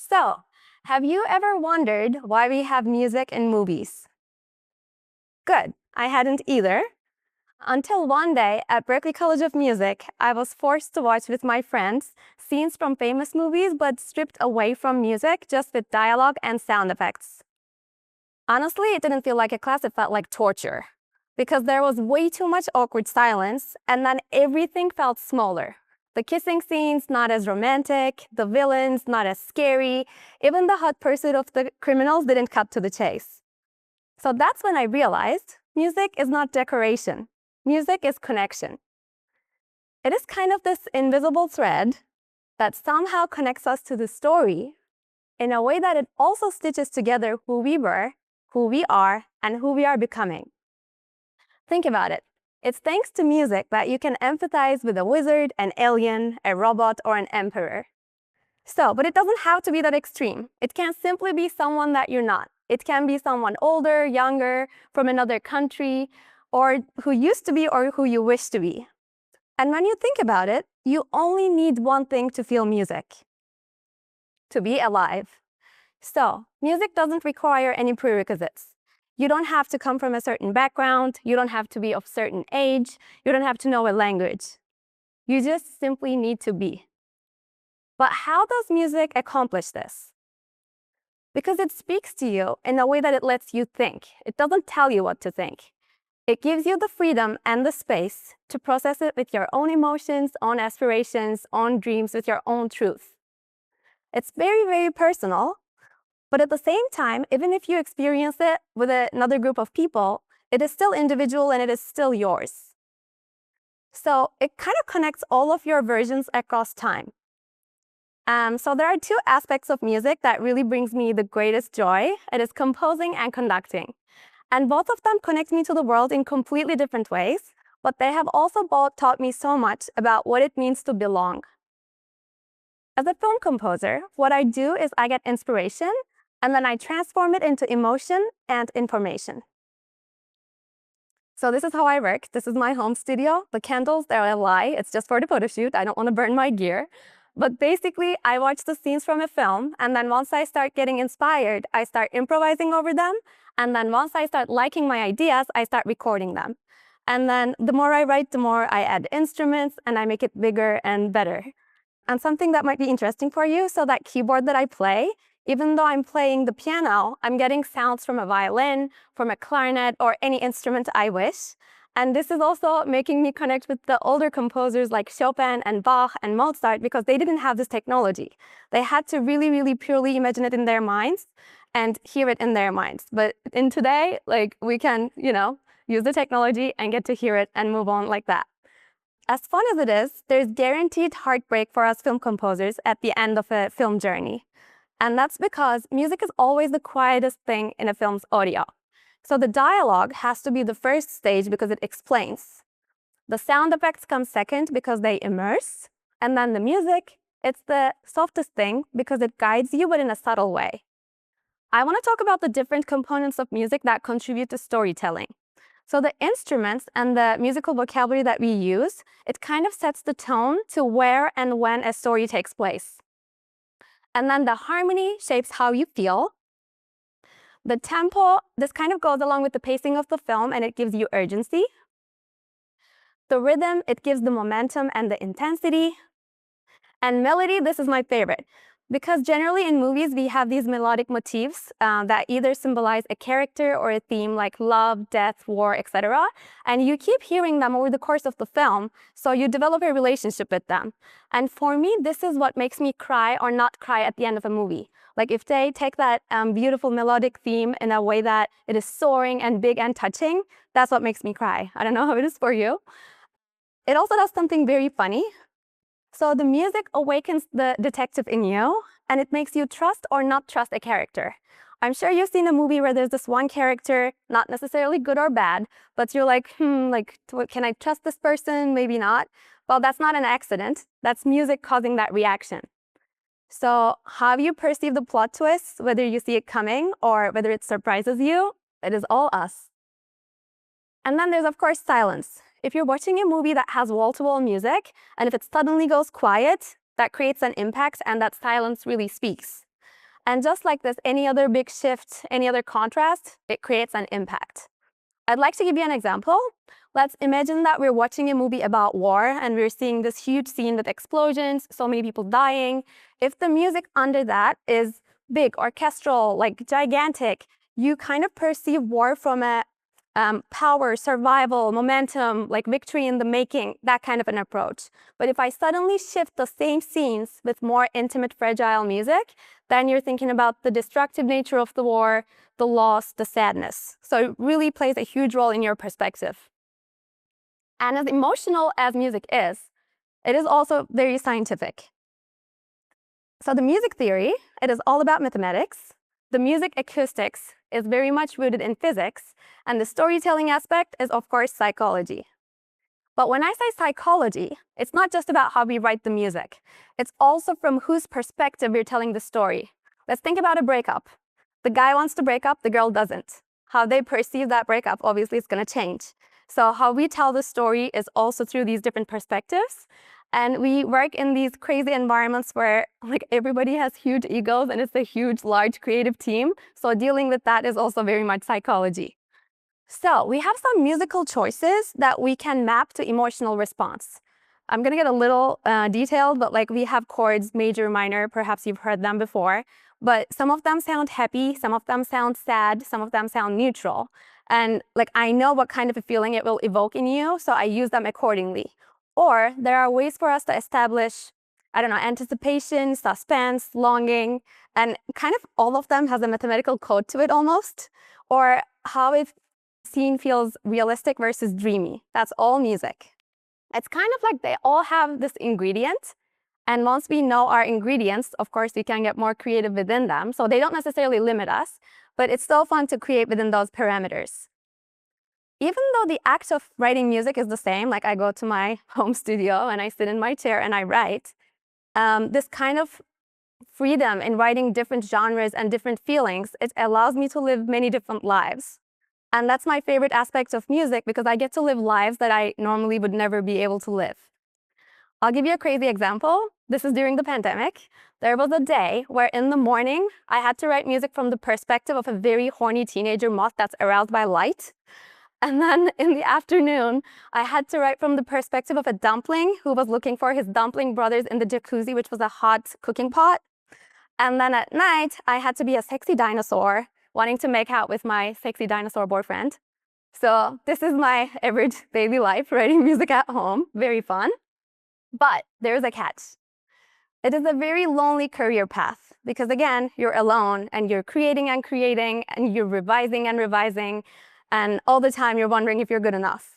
So, have you ever wondered why we have music in movies? Good, I hadn't either. Until one day at Berklee College of Music, I was forced to watch with my friends scenes from famous movies but stripped away from music, just with dialogue and sound effects. Honestly, it didn't feel like a class, it felt like torture. Because there was way too much awkward silence, and then everything felt smaller. The kissing scenes, not as romantic, the villains, not as scary, even the hot pursuit of the criminals didn't cut to the chase. So that's when I realized music is not decoration. Music is connection. It is kind of this invisible thread that somehow connects us to the story in a way that it also stitches together who we were, who we are, and who we are becoming. Think about it. It's thanks to music that you can empathize with a wizard, an alien, a robot, or an emperor. But it doesn't have to be that extreme. It can simply be someone that you're not. It can be someone older, younger, from another country, or who used to be or who you wish to be. And when you think about it, you only need one thing to feel music: to be alive. So, music doesn't require any prerequisites. You don't have to come from a certain background, you don't have to be of a certain age, you don't have to know a language. You just simply need to be. But how does music accomplish this? Because it speaks to you in a way that it lets you think. It doesn't tell you what to think. It gives you the freedom and the space to process it with your own emotions, own aspirations, own dreams, with your own truth. It's very, very personal, but at the same time, even if you experience it with another group of people, it is still individual and it is still yours. So it kind of connects all of your versions across time. So there are two aspects of music that really brings me the greatest joy. It is composing and conducting. And both of them connect me to the world in completely different ways, but they have also both taught me so much about what it means to belong. As a film composer, what I do is I get inspiration, and then I transform it into emotion and information. So this is how I work. This is my home studio. The candles, they're a lie. It's just for the photo shoot. I don't want to burn my gear. But basically, I watch the scenes from a film, and then once I start getting inspired, I start improvising over them. And then once I start liking my ideas, I start recording them. And then the more I write, the more I add instruments, and I make it bigger and better. And something that might be interesting for you, so that keyboard that I play, even though I'm playing the piano, I'm getting sounds from a violin, from a clarinet, or any instrument I wish. And this is also making me connect with the older composers like Chopin and Bach and Mozart, because they didn't have this technology. They had to really, really purely imagine it in their minds and hear it in their minds. But in today, we can, use the technology and get to hear it and move on like that. As fun as it is, there's guaranteed heartbreak for us film composers at the end of a film journey. And that's because music is always the quietest thing in a film's audio. So the dialogue has to be the first stage because it explains. The sound effects come second because they immerse. And then the music, it's the softest thing because it guides you, but in a subtle way. I want to talk about the different components of music that contribute to storytelling. So the instruments and the musical vocabulary that we use, it kind of sets the tone to where and when a story takes place. And then the harmony shapes how you feel. The tempo, this kind of goes along with the pacing of the film, and it gives you urgency. The rhythm, it gives the momentum and the intensity. And melody, this is my favorite, because generally in movies we have these melodic motifs that either symbolize a character or a theme, like love, death, war, etc. And you keep hearing them over the course of the film, so you develop a relationship with them. And for me, this is what makes me cry or not cry at the end of a movie. Like if they take that beautiful melodic theme in a way that it is soaring and big and touching, that's what makes me cry. I don't know how it is for you. It also does something very funny. So the music awakens the detective in you, and it makes you trust or not trust a character. I'm sure you've seen a movie where there's this one character, not necessarily good or bad, but you're like, can I trust this person? Maybe not. Well, that's not an accident. That's music causing that reaction. So how you perceive the plot twist, whether you see it coming or whether it surprises you, it is all us. And then there's, of course, silence. If you're watching a movie that has wall-to-wall music, and if it suddenly goes quiet, that creates an impact, and that silence really speaks. And just like this, any other big shift, any other contrast, it creates an impact. I'd like to give you an example. Let's imagine that we're watching a movie about war and we're seeing this huge scene with explosions, so many people dying. If the music under that is big, orchestral, like gigantic, you kind of perceive war from a power, survival, momentum, like victory in the making, that kind of an approach. But if I suddenly shift the same scenes with more intimate, fragile music, then you're thinking about the destructive nature of the war, the loss, the sadness. So it really plays a huge role in your perspective. And as emotional as music is, it is also very scientific. So the music theory, it is all about mathematics. The music acoustics is very much rooted in physics, and the storytelling aspect is, of course, psychology. But when I say psychology, it's not just about how we write the music. It's also from whose perspective we're telling the story. Let's think about a breakup. The guy wants to break up, the girl doesn't. How they perceive that breakup, obviously, is going to change. So how we tell the story is also through these different perspectives. And we work in these crazy environments where like everybody has huge egos and it's a huge, large creative team. So dealing with that is also very much psychology. So we have some musical choices that we can map to emotional response. I'm going to get a little detailed, but like we have chords, major, minor, perhaps you've heard them before. But some of them sound happy, some of them sound sad, some of them sound neutral. And like I know what kind of a feeling it will evoke in you, so I use them accordingly. Or there are ways for us to establish, I don't know, anticipation, suspense, longing, and kind of all of them has a mathematical code to it almost. Or how a scene feels realistic versus dreamy. That's all music. It's kind of like they all have this ingredient. And once we know our ingredients, of course, we can get more creative within them. So they don't necessarily limit us, but it's so fun to create within those parameters. Even though the act of writing music is the same, like I go to my home studio and I sit in my chair and I write, this kind of freedom in writing different genres and different feelings, it allows me to live many different lives. And that's my favorite aspect of music because I get to live lives that I normally would never be able to live. I'll give you a crazy example. This is during the pandemic. There was a day where in the morning, I had to write music from the perspective of a very horny teenager moth that's aroused by light. And then in the afternoon, I had to write from the perspective of a dumpling who was looking for his dumpling brothers in the jacuzzi, which was a hot cooking pot. And then at night, I had to be a sexy dinosaur wanting to make out with my sexy dinosaur boyfriend. So this is my average daily life, writing music at home. Very fun. But there's a catch. It is a very lonely career path because, again, you're alone and you're creating and creating and you're revising and revising. And all the time, you're wondering if you're good enough.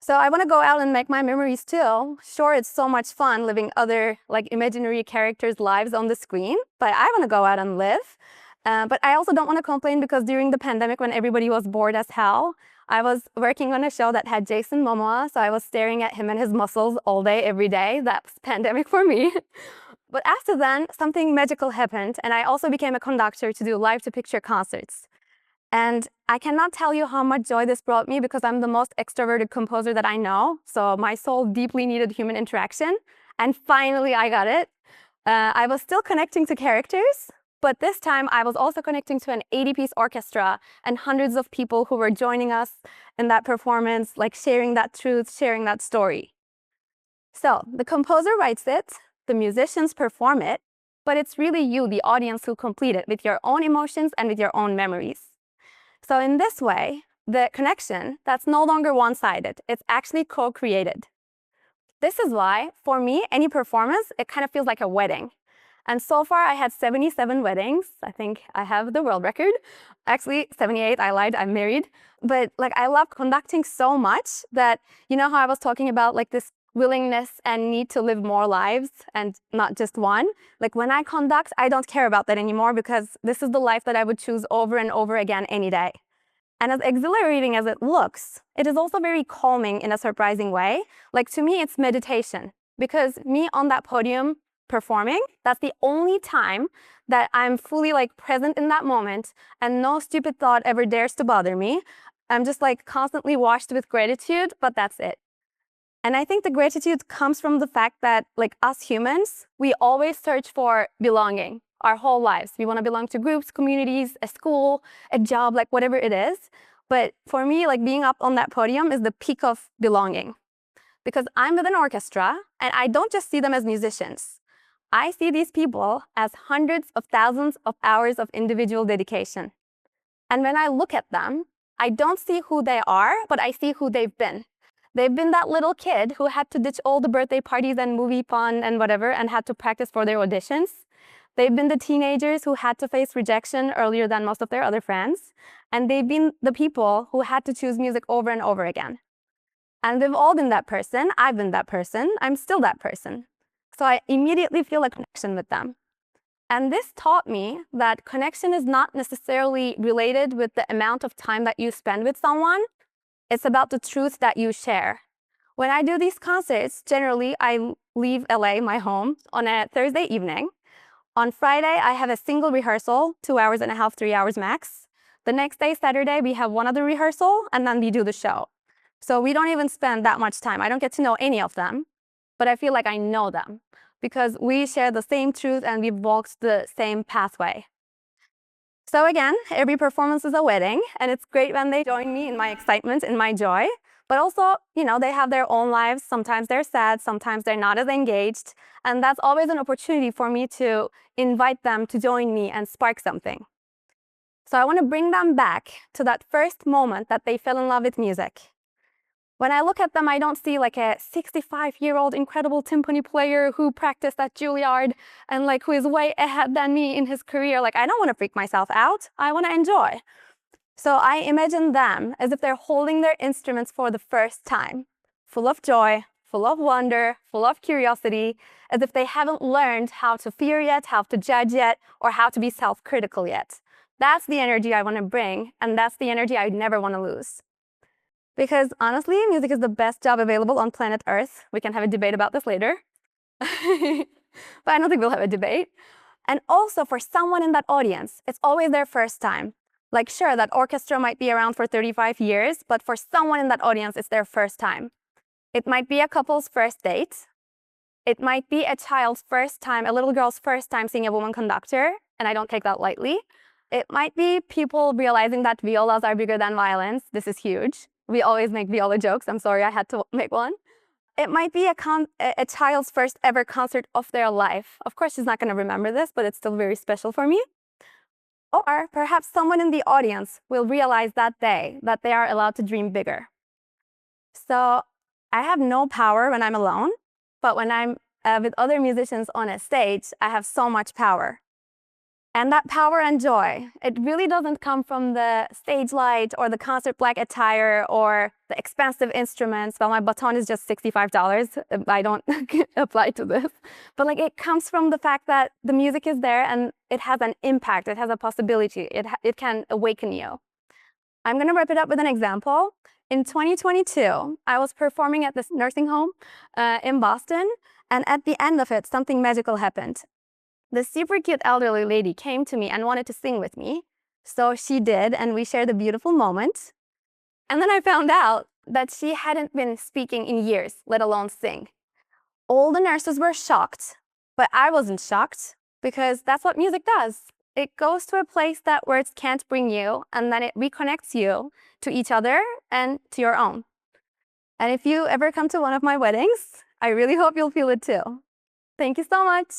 So I want to go out and make my memories too. Sure, it's so much fun living other like imaginary characters' lives on the screen, but I want to go out and live. But I also don't want to complain because during the pandemic, when everybody was bored as hell, I was working on a show that had Jason Momoa, so I was staring at him and his muscles all day, every day. That's pandemic for me. But after then, something magical happened, and I also became a conductor to do live-to-picture concerts. And I cannot tell you how much joy this brought me because I'm the most extroverted composer that I know. So my soul deeply needed human interaction. And finally, I got it. I was still connecting to characters, but this time I was also connecting to an 80-piece orchestra and hundreds of people who were joining us in that performance, like sharing that truth, sharing that story. So the composer writes it, the musicians perform it, but it's really you, the audience, who complete it with your own emotions and with your own memories. So in this way, the connection, that's no longer one-sided. It's actually co-created. This is why, for me, any performance, it kind of feels like a wedding. And so far, I had 77 weddings. I think I have the world record. Actually, 78, I lied, I'm married. But like, I love conducting so much that, you know how I was talking about like this willingness and need to live more lives and not just one? Like when I conduct, I don't care about that anymore because this is the life that I would choose over and over again any day. And as exhilarating as it looks, it is also very calming in a surprising way. Like to me, it's meditation because me on that podium performing, that's the only time that I'm fully like present in that moment and no stupid thought ever dares to bother me. I'm just like constantly washed with gratitude, but that's it. And I think the gratitude comes from the fact that like us humans, we always search for belonging. our whole lives. We want to belong to groups, communities, a school, a job, like whatever it is. But for me, like being up on that podium is the peak of belonging. Because I'm with an orchestra, and I don't just see them as musicians. I see these people as hundreds of thousands of hours of individual dedication. And when I look at them, I don't see who they are, but I see who they've been. They've been that little kid who had to ditch all the birthday parties and movie fun and whatever and had to practice for their auditions. They've been the teenagers who had to face rejection earlier than most of their other friends. And they've been the people who had to choose music over and over again. And we've all been that person. I've been that person. I'm still that person. So I immediately feel a connection with them. And this taught me that connection is not necessarily related with the amount of time that you spend with someone. It's about the truth that you share. When I do these concerts, generally I leave LA, my home, on a Thursday evening. On Friday, I have a single rehearsal, 2 hours and a half, 3 hours max. The next day, Saturday, we have one other rehearsal, and then we do the show. So we don't even spend that much time. I don't get to know any of them, but I feel like I know them because we share the same truth and we've walked the same pathway. So again, every performance is a wedding, and it's great when they join me in my excitement, in my joy. But also, they have their own lives. Sometimes they're sad, sometimes they're not as engaged. And that's always an opportunity for me to invite them to join me and spark something. So I want to bring them back to that first moment that they fell in love with music. When I look at them, I don't see like a 65-year-old incredible timpani player who practiced at Juilliard and like who is way ahead than me in his career. Like, I don't want to freak myself out. I want to enjoy. So I imagine them as if they're holding their instruments for the first time, full of joy, full of wonder, full of curiosity, as if they haven't learned how to fear yet, how to judge yet, or how to be self-critical yet. That's the energy I want to bring, and that's the energy I never want to lose. Because honestly, music is the best job available on planet Earth. We can have a debate about this later. But I don't think we'll have a debate. And also for someone in that audience, it's always their first time. Like, sure, that orchestra might be around for 35 years, but for someone in that audience, it's their first time. It might be a couple's first date. It might be a child's first time, a little girl's first time seeing a woman conductor, and I don't take that lightly. It might be people realizing that violas are bigger than violins. This is huge. We always make viola jokes. I'm sorry, I had to make one. It might be a child's first ever concert of their life. Of course, she's not going to remember this, but it's still very special for me. Or perhaps someone in the audience will realize that day that they are allowed to dream bigger. So I have no power when I'm alone, but when I'm with other musicians on a stage, I have so much power. And that power and joy, it really doesn't come from the stage light or the concert black attire or the expensive instruments. Well, my baton is just $65. I don't apply to this. But like, it comes from the fact that the music is there and it has an impact. It has a possibility. It can awaken you. I'm going to wrap it up with an example. In 2022, I was performing at this nursing home in Boston. And at the end of it, something magical happened. This super cute elderly lady came to me and wanted to sing with me. So she did, and we shared a beautiful moment. And then I found out that she hadn't been speaking in years, let alone sing. All the nurses were shocked, but I wasn't shocked because that's what music does. It goes to a place that words can't bring you, and then it reconnects you to each other and to your own. And if you ever come to one of my weddings, I really hope you'll feel it too. Thank you so much.